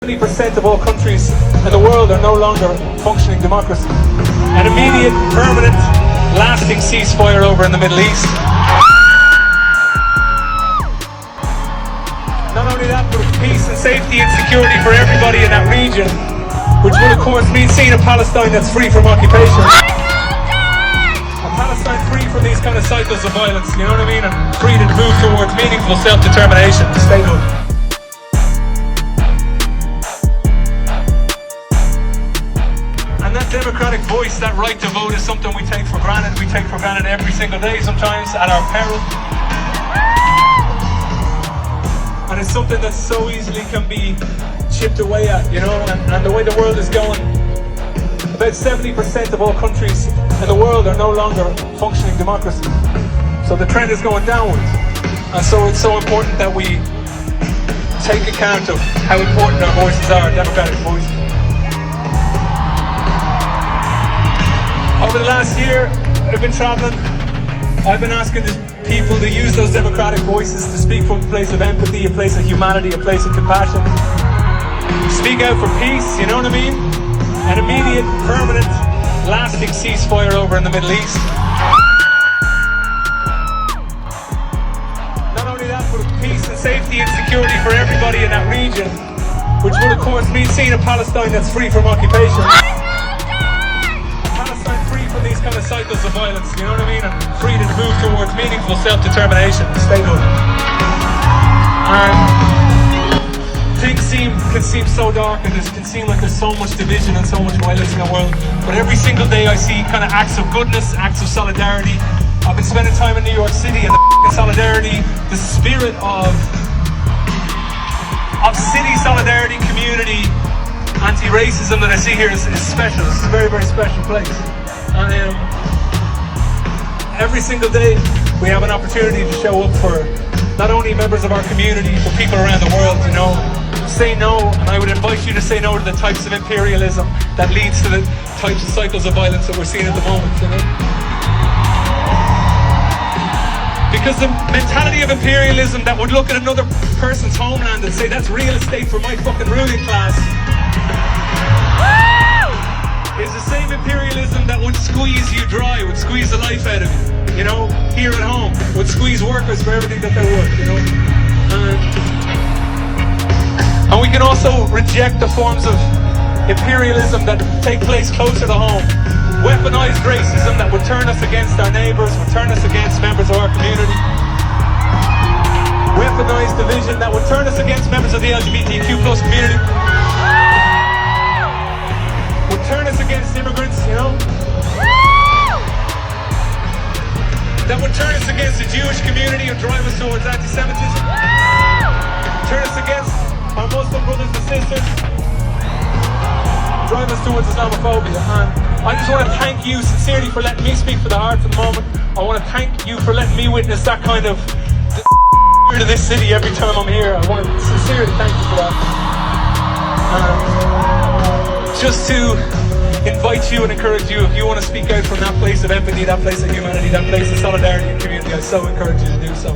70% of all countries in the world are no longer functioning democracy. An immediate, permanent, lasting ceasefire over in the Middle East. Not only that, but peace and safety and security for everybody in that region, which will of course mean seeing a Palestine that's free from occupation. A Palestine free from these kind of cycles of violence, you know what I mean? And free to move towards meaningful self-determination, statehood. And that democratic voice, that right to vote, is something we take for granted. We take for granted every single day, sometimes at our peril. And it's something that so easily can be chipped away at, you know, and the way the world is going, about 70% of all countries in the world are no longer functioning democracy. So the trend is going downwards. And so it's so important that we take account of how important our voices are, democratic voices. Over the last year, I've been traveling. I've been asking people to use those democratic voices to speak from a place of empathy, a place of humanity, a place of compassion. Speak out for peace, you know what I mean? An immediate, permanent, lasting ceasefire over in the Middle East. Not only that, but peace and safety and security for everybody in that region, which will of course mean seeing a Palestine that's free from occupation. From these kind of cycles of violence, you know what I mean? And free to move towards meaningful self-determination, statehood. And things can seem so dark, and it can seem like there's so much division and so much violence in the world. But every single day I see kind of acts of goodness, acts of solidarity. I've been spending time in New York City, and the solidarity, the spirit of city solidarity, community, anti-racism that I see here is special. It's a very, very special place. And every single day we have an opportunity to show up for not only members of our community, but people around the world, you know. Say no, and I would invite you to say no to the types of imperialism that leads to the types of cycles of violence that we're seeing at the moment, you know. Because the mentality of imperialism that would look at another person's homeland and say that's real estate for my fucking ruling class is the same imperialism that would squeeze you dry, would squeeze the life out of you, you know, here at home, would squeeze workers for everything that they're worth, you know. And we can also reject the forms of imperialism that take place closer to home. Weaponized racism that would turn us against our neighbours, would turn us against members of our community. Weaponized division that would turn us against members of the LGBTQ+ community. Would turn us against immigrants, you know. That would turn us against the Jewish community and drive us towards antisemitism. Turn us against our Muslim brothers and sisters. Drive us towards Islamophobia. And I just want to thank you sincerely for letting me speak for the heart for the moment. I want to thank you for letting me witness that kind of to this city every time I'm here. I want to sincerely thank you for that. Just to invite you and encourage you, if you want to speak out from that place of empathy, that place of humanity, that place of solidarity and community, I so encourage you to do so.